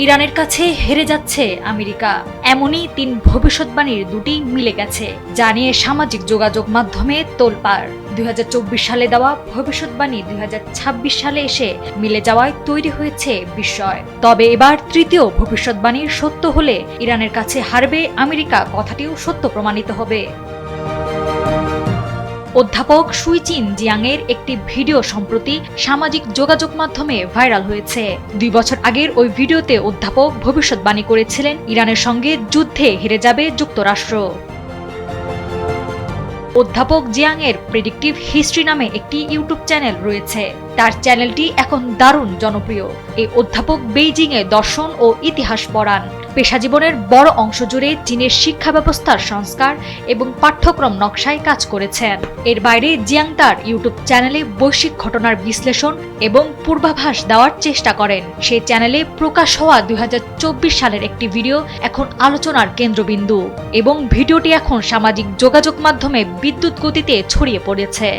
ইরানের কাছে হেরে যাচ্ছে আমেরিকা, এমনই তিন ভবিষ্যৎবাণীর দুটি মিলে গেছে, যা নিয়ে সামাজিক যোগাযোগ মাধ্যমে তোলপাড়। 2024 সালে দেওয়া ভবিষ্যৎবাণী 2026 সালে এসে মিলে যাওয়ায় তৈরি হয়েছে বিস্ময়। তবে এবার তৃতীয় ভবিষ্যৎবাণীর সত্য হলে ইরানের কাছে হারবে আমেরিকা কথাটিও সত্য প্রমাণিত হবে। অধ্যাপক সুইচিন জিয়াংয়ের একটি ভিডিও সম্প্রতি সামাজিক যোগাযোগ মাধ্যমে ভাইরাল হয়েছে। 2 বছর আগের ওই ভিডিওতে অধ্যাপক ভবিষ্যৎবাণী করেছিলেন ইরানের সঙ্গে যুদ্ধে হেরে যাবে যুক্তরাষ্ট্র। অধ্যাপক জিয়াংয়ের প্রেডিক্টিভ হিস্ট্রি নামে একটি ইউটিউব চ্যানেল রয়েছে। তার চ্যানেলটি এখন দারুণ জনপ্রিয়। এই অধ্যাপক বেইজিংয়ে দর্শন ও ইতিহাস পড়ান। পেশাজীবনের বড় অংশ জুড়ে চীনের শিক্ষা ব্যবস্থার সংস্কার এবং পাঠ্যক্রম নকশায় কাজ করেছেন। এর বাইরে জিয়াং তার ইউটিউব চ্যানেলে বৈশ্বিক ঘটনার বিশ্লেষণ এবং পূর্বাভাস দেওয়ার চেষ্টা করেন। সেই চ্যানেলে প্রকাশ হওয়া 2024 সালের একটি ভিডিও এখন আলোচনার কেন্দ্রবিন্দু এবং ভিডিওটি এখন সামাজিক যোগাযোগ মাধ্যমে বিদ্যুৎ গতিতে ছড়িয়ে পড়েছে।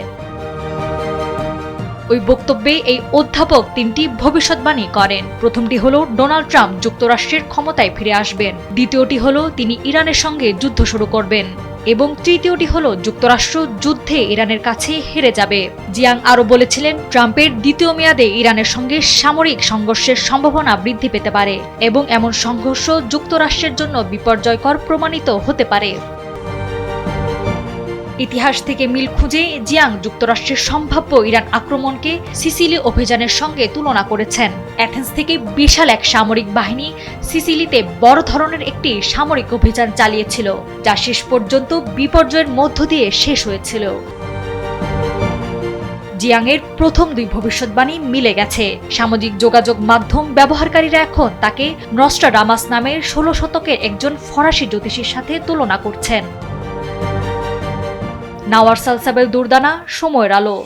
ওই বক্তব্যে এই অধ্যাপক তিনটি ভবিষ্যৎবাণী করেন। প্রথমটি হলো ডোনাল্ড ট্রাম্প যুক্তরাষ্ট্রের ক্ষমতায় ফিরে আসবেন, দ্বিতীয়টি হলো তিনি ইরানের সঙ্গে যুদ্ধ শুরু করবেন এবং তৃতীয়টি হলো যুক্তরাষ্ট্র যুদ্ধে ইরানের কাছে হেরে যাবে। জিয়াং আরও বলেছিলেন, ট্রাম্পের দ্বিতীয় মেয়াদে ইরানের সঙ্গে সামরিক সংঘর্ষের সম্ভাবনা বৃদ্ধি পেতে পারে এবং এমন সংঘর্ষ যুক্তরাষ্ট্রের জন্য বিপর্যয়কর প্রমাণিত হতে পারে। ইতিহাস থেকে মিল খুঁজে জিয়াং যুক্তরাষ্ট্রের সম্ভাব্য ইরান আক্রমণকে সিসিলি অভিযানের সঙ্গে তুলনা করেছেন। অ্যাথেন্স থেকে বিশাল এক সামরিক বাহিনী সিসিলিতে বড় ধরনের একটি সামরিক অভিযান চালিয়েছিল, যা শেষ পর্যন্ত বিপর্যয়ের মধ্য দিয়ে শেষ হয়েছিল। জিয়াংয়ের প্রথম দুই ভবিষ্যৎবাণী মিলে গেছে। সামাজিক যোগাযোগ মাধ্যম ব্যবহারকারীরা এখন তাকে নস্ট্রাডামাস নামের 16 শতকের একজন ফরাসি জ্যোতিষীর সাথে তুলনা করছেন। নাওয়ার সালসাবেল দুরদানা, সময়ের আলো।